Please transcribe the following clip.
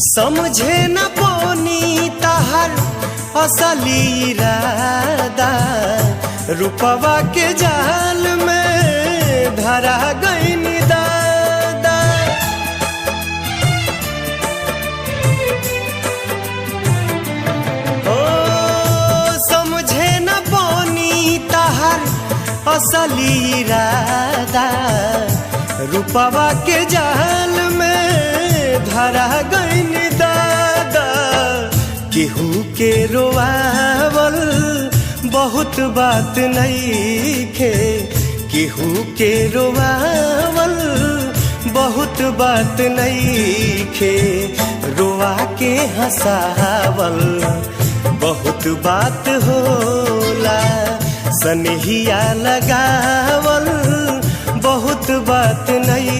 समझे न पौनी तहर असली इरादा, रूपवा के जाल में धरा गईन दादा। ओ समझे न पौनी तहर असली इरादा, रूपवा के जाल में धरा गईन दादा। केहू के रोआवल बहुत बात नइखे, केहू के रोआवल बहुत बात नइखे, रोआ के हंसावल बहुत बात होला, सनहिया लगावल बहुत बात नहीं।